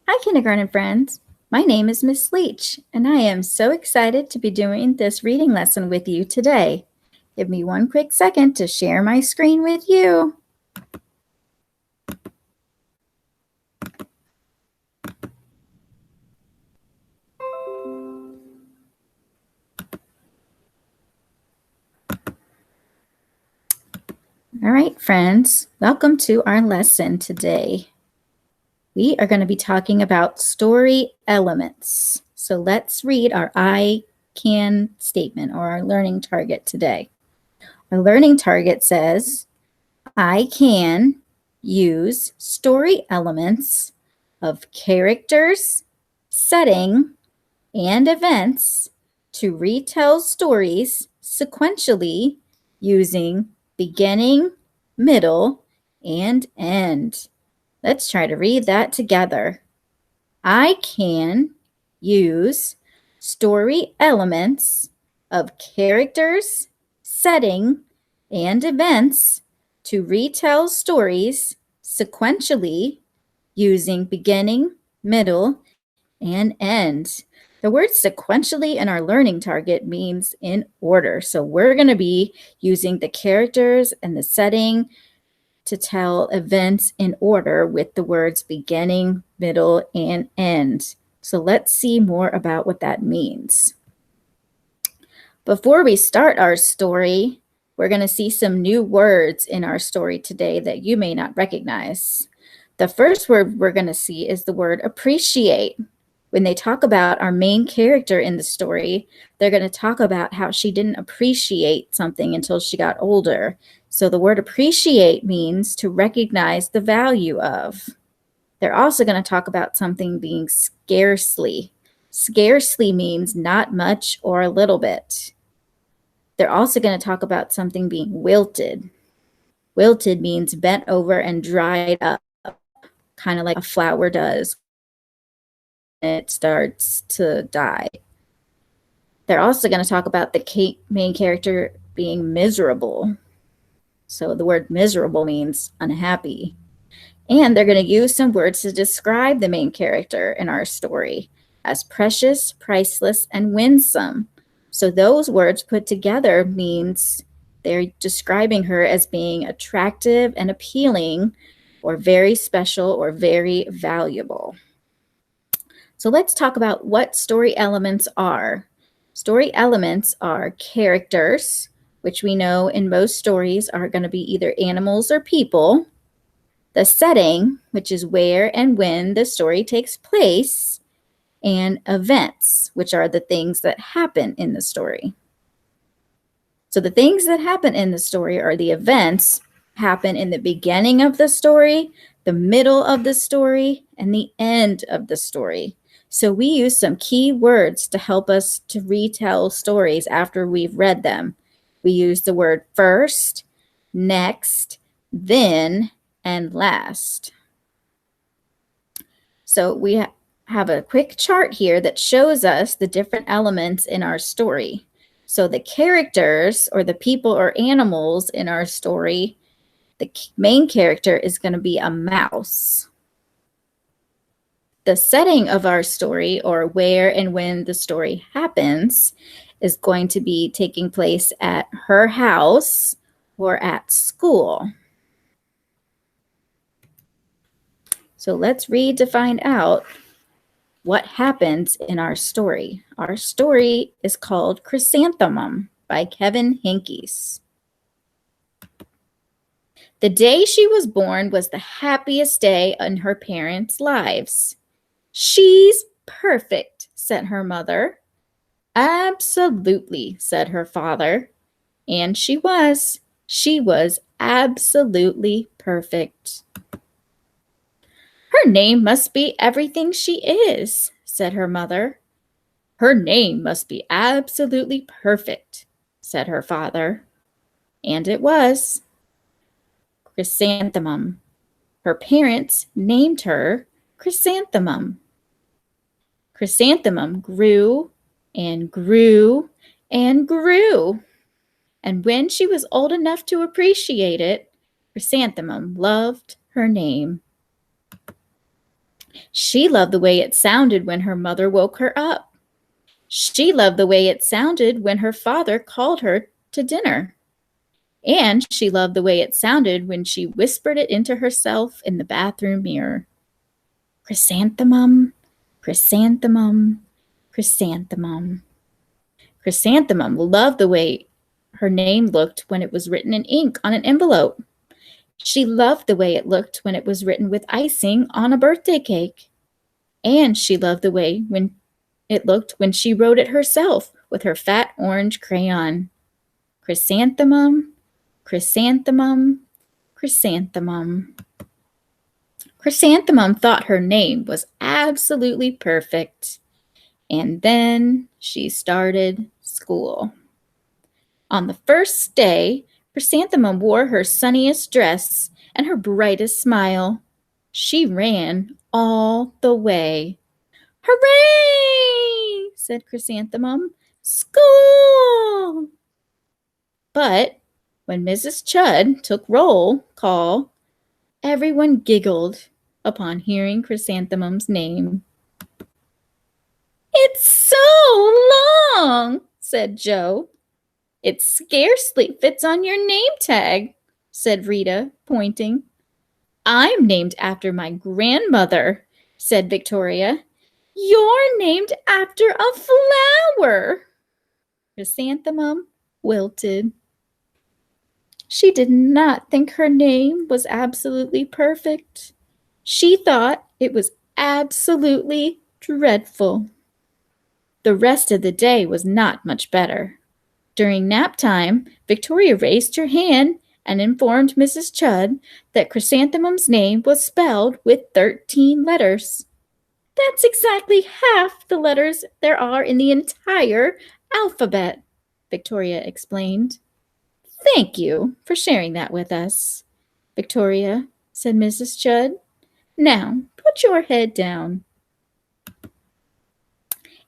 Hi, kindergarten friends. My name is Miss Leach, and I am so excited to be doing this reading lesson with you today. Give me one quick second to share my screen with you. All right, friends, welcome to our lesson today. We are going to be talking about story elements. So let's read our I can statement or our learning target today. Our learning target says, I can use story elements of characters, setting, and events to retell stories sequentially using beginning, middle, and end. Let's try to read that together. I can use story elements of characters, setting, and events to retell stories sequentially using beginning, middle, and end. The word sequentially in our learning target means in order. So we're going to be using the characters and the setting to tell events in order with the words beginning, middle, and end. So let's see more about what that means. Before we start our story, we're going to see some new words in our story today that you may not recognize. The first word we're going to see is the word appreciate. When they talk about our main character in the story, they're going to talk about how she didn't appreciate something until she got older. So the word appreciate means to recognize the value of. They're also going to talk about something being scarcely. Scarcely means not much or a little bit. They're also going to talk about something being wilted. Wilted means bent over and dried up, kind of like a flower does when it starts to die. They're also going to talk about the main character being miserable. So the word miserable means unhappy. And they're going to use some words to describe the main character in our story as precious, priceless, and winsome. So those words put together means they're describing her as being attractive and appealing, or very special, or very valuable. So let's talk about what story elements are. Story elements are characters, which we know in most stories are going to be either animals or people. The setting, which is where and when the story takes place, and events, which are the things that happen in the story. So the things that happen in the story, or the events, happen in the beginning of the story, the middle of the story, and the end of the story. So we use some key words to help us to retell stories after we've read them. We use the word first, next, then, and last. So we have a quick chart here that shows us the different elements in our story. So the characters, or the people or animals in our story, the main character is going to be a mouse. The setting of our story, or where and when the story happens, is going to be taking place at her house or at school. So let's read to find out what happens in our story. Our story is called Chrysanthemum by Kevin Hinkes. The day she was born was the happiest day in her parents' lives. She's perfect, said her mother. Absolutely, said her father. And she was. She was absolutely perfect. Her name must be everything she is, said her mother. Her name must be absolutely perfect, said her father. And it was. Chrysanthemum. Her parents named her Chrysanthemum. Chrysanthemum grew and grew and grew. And when she was old enough to appreciate it, Chrysanthemum loved her name. She loved the way it sounded when her mother woke her up. She loved the way it sounded when her father called her to dinner. And she loved the way it sounded when she whispered it into herself in the bathroom mirror. Chrysanthemum, chrysanthemum, chrysanthemum. Chrysanthemum loved the way her name looked when it was written in ink on an envelope. She loved the way it looked when it was written with icing on a birthday cake. And she loved the way when it looked when she wrote it herself with her fat orange crayon. Chrysanthemum, chrysanthemum, chrysanthemum. Chrysanthemum thought her name was absolutely perfect. And then she started school. On the first day, Chrysanthemum wore her sunniest dress and her brightest smile. She ran all the way. "Hooray!" said Chrysanthemum. "School!" But when Mrs. Chud took roll call, everyone giggled upon hearing Chrysanthemum's name. "It's so long," said Joe. "It scarcely fits on your name tag," said Rita, pointing. "I'm named after my grandmother," said Victoria. "You're named after a flower." Chrysanthemum wilted. She did not think her name was absolutely perfect. She thought it was absolutely dreadful. The rest of the day was not much better. During nap time, Victoria raised her hand and informed Mrs. Chud that Chrysanthemum's name was spelled with 13 letters. "That's exactly half the letters there are in the entire alphabet," Victoria explained. "Thank you for sharing that with us, Victoria," said Mrs. Chud. "Now, put your head down."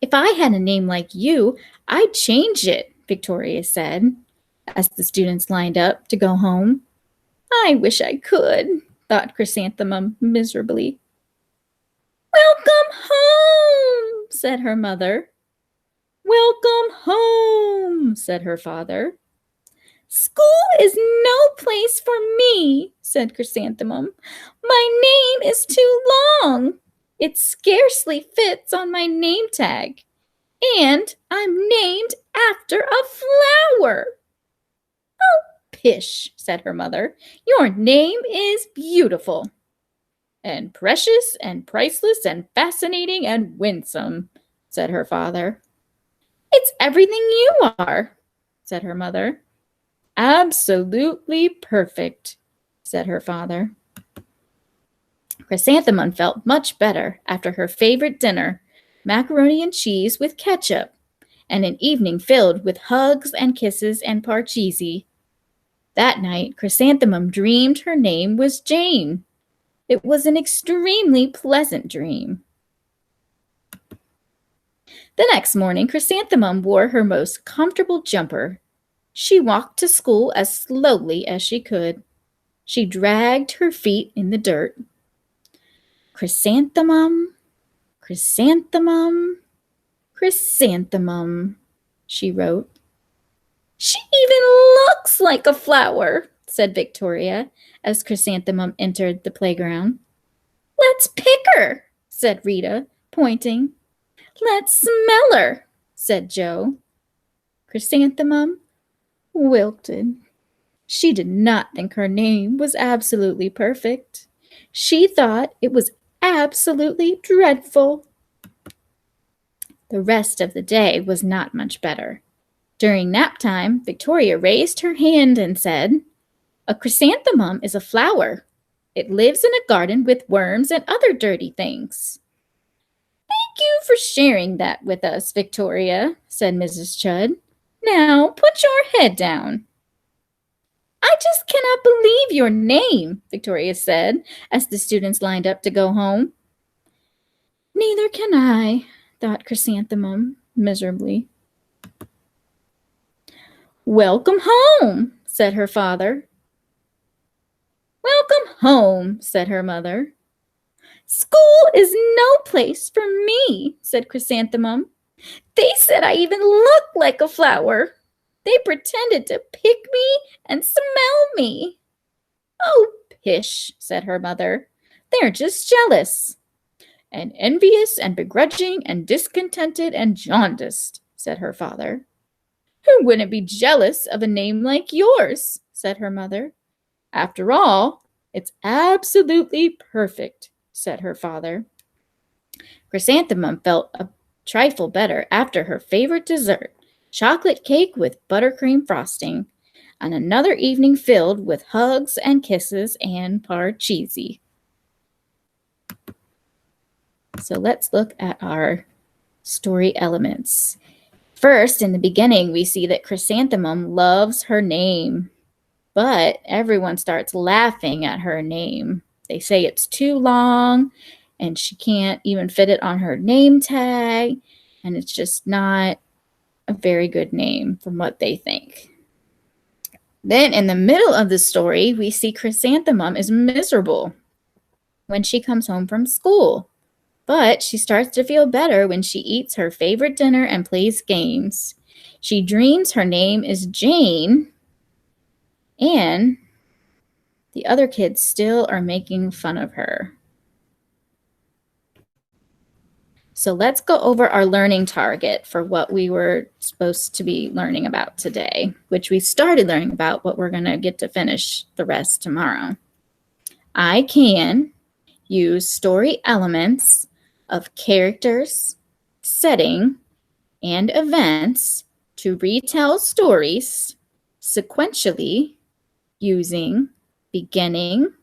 "If I had a name like you, I'd change it," Victoria said, as the students lined up to go home. "I wish I could," thought Chrysanthemum miserably. "Welcome home," said her mother. "Welcome home," said her father. "School is no place for me," said Chrysanthemum. "My name is too long. It scarcely fits on my name tag. And I'm named after a flower." "Oh, pish," said her mother. "Your name is beautiful." "And precious and priceless and fascinating and winsome," said her father. "It's everything you are," said her mother. "Absolutely perfect," said her father. Chrysanthemum felt much better after her favorite dinner, macaroni and cheese with ketchup, and an evening filled with hugs and kisses and parcheesi. That night, Chrysanthemum dreamed her name was Jane. It was an extremely pleasant dream. The next morning, Chrysanthemum wore her most comfortable jumper. She walked to school as slowly as she could. She dragged her feet in the dirt. "Chrysanthemum, chrysanthemum, chrysanthemum," she wrote. "She even looks like a flower," said Victoria, as Chrysanthemum entered the playground. "Let's pick her," said Rita, pointing. "Let's smell her," said Joe. Chrysanthemum wilted. She did not think her name was absolutely perfect. She thought it was absolutely dreadful. The rest of the day was not much better. During nap time, Victoria raised her hand and said, "A chrysanthemum is a flower. It lives in a garden with worms and other dirty things." "Thank you for sharing that with us, Victoria," said Mrs. Chud. "Now put your head down." "I just cannot believe your name," Victoria said, as the students lined up to go home. "Neither can I," thought Chrysanthemum miserably. "Welcome home," said her father. "Welcome home," said her mother. "School is no place for me," said Chrysanthemum. "They said I even look like a flower. They pretended to pick me and smell me." "Oh, pish," said her mother. "They're just jealous." "And envious and begrudging and discontented and jaundiced," said her father. "Who wouldn't be jealous of a name like yours?" said her mother. "After all, it's absolutely perfect," said her father. Chrysanthemum felt a trifle better after her favorite dessert, chocolate cake with buttercream frosting, and another evening filled with hugs and kisses and parcheesi. So let's look at our story elements. First, in the beginning, we see that Chrysanthemum loves her name, but everyone starts laughing at her name. They say it's too long and she can't even fit it on her name tag, and it's just not a very good name from what they think. Then in the middle of the story, we see Chrysanthemum is miserable when she comes home from school, but she starts to feel better when she eats her favorite dinner and plays games. She dreams her name is Jane, and the other kids still are making fun of her. So let's go over our learning target for what we were supposed to be learning about today, which we started learning about, but we're going to get to finish the rest tomorrow. I can use story elements of characters, setting, and events to retell stories sequentially using beginning,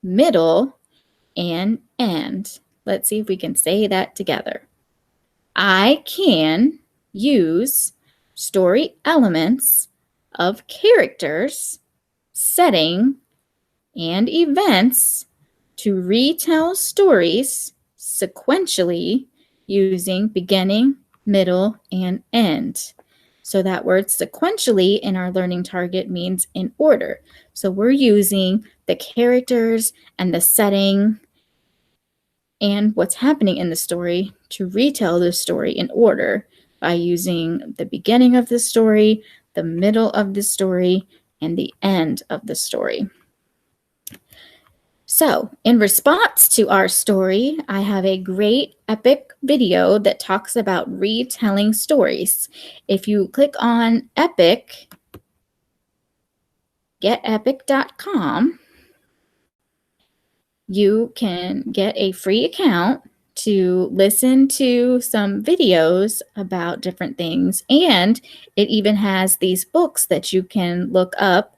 middle, and end. Let's see if we can say that together. I can use story elements of characters, setting, and events to retell stories sequentially using beginning, middle, and end. So that word sequentially in our learning target means in order. So we're using the characters and the setting and what's happening in the story to retell the story in order by using the beginning of the story, the middle of the story, and the end of the story. So, in response to our story, I have a great epic video that talks about retelling stories. If you click on Epic, getepic.com, you can get a free account to listen to some videos about different things. And it even has these books that you can look up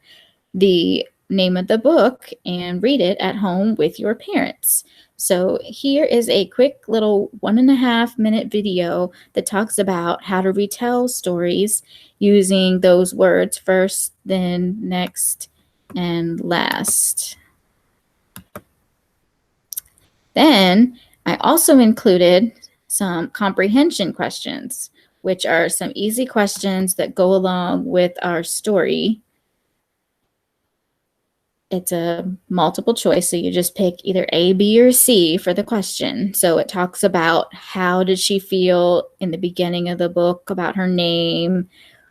the name of the book and read it at home with your parents. So here is a quick little 1.5 minute video that talks about how to retell stories using those words first, then next, and last. Then I also included some comprehension questions, which are some easy questions that go along with our story. It's a multiple choice, so you just pick either A, B, or C for the question. So it talks about how did she feel in the beginning of the book about her name,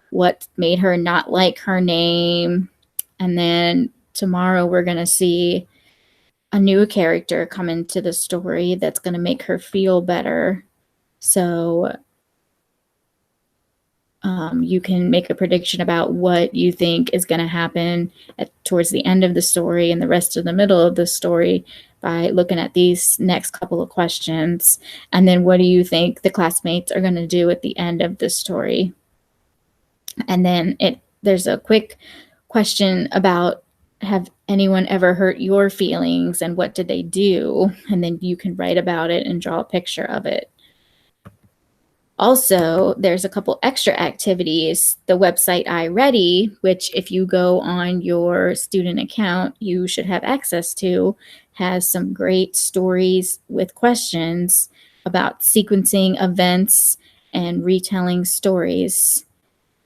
what made her not like her name, and then tomorrow we're going to see a new character come into the story that's going to make her feel better. So you can make a prediction about what you think is going to happen towards the end of the story and the rest of the middle of the story by looking at these next couple of questions. And then what do you think the classmates are going to do at the end of the story? And then there's a quick question about, have anyone ever hurt your feelings and what did they do? And then you can write about it and draw a picture of it. Also, there's a couple extra activities. The website iReady, which if you go on your student account, you should have access to, has some great stories with questions about sequencing events and retelling stories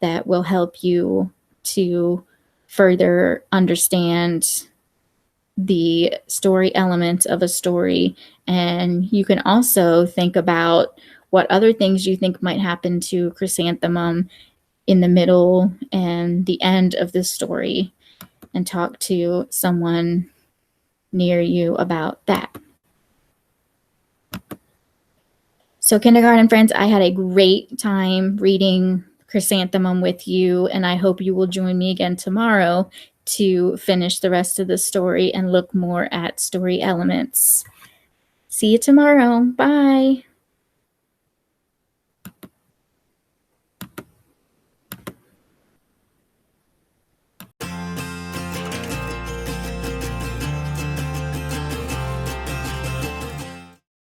that will help you to further understand the story elements of a story. And you can also think about what other things you think might happen to Chrysanthemum in the middle and the end of the story, and talk to someone near you about that. So kindergarten friends, I had a great time reading Chrysanthemum with you, and I hope you will join me again tomorrow to finish the rest of the story and look more at story elements. See you tomorrow. Bye.